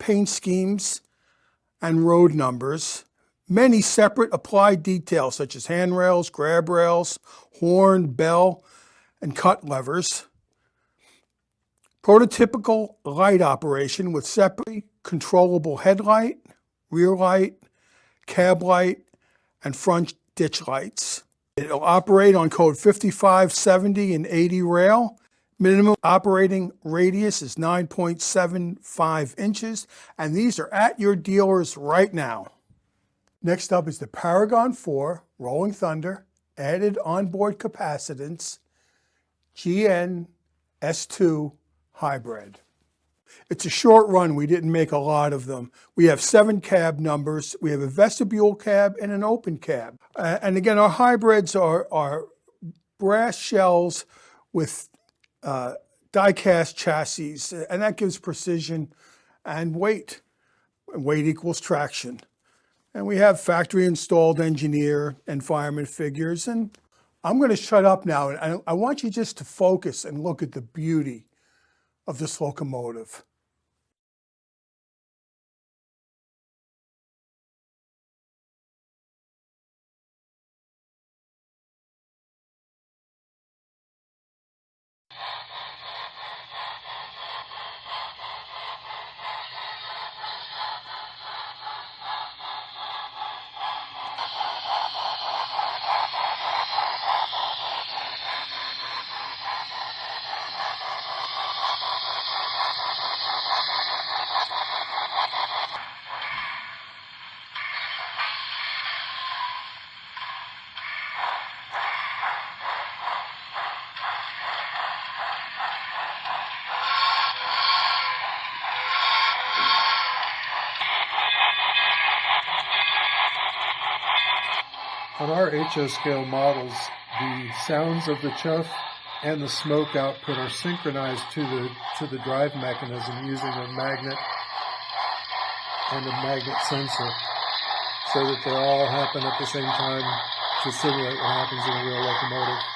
paint schemes and road numbers, many separate applied details such as handrails, grab rails, horn, bell, and cut levers. Prototypical light operation with separately controllable headlight, rear light, cab light, and front ditch lights. It'll operate on code 55, 70, and 80 rail. Minimum operating radius is 9.75 inches, and these are at your dealers right now. Next up is the Paragon 4 Rolling Thunder Added Onboard Capacitance GN S-2 Hybrid. It's a short run. We didn't make a lot of them. We have 7 cab numbers. We have a vestibule cab and an open cab. And again, our hybrids are brass shells with die-cast chassis, and that gives precision and weight. Weight equals traction. And we have factory-installed engineer and fireman figures. And I'm going to shut up now. And I want you just to focus and look at the beauty of this locomotive. On our HO scale models, the sounds of the chuff and the smoke output are synchronized to the drive mechanism using a magnet and a magnet sensor, so that they all happen at the same time to simulate what happens in a real locomotive.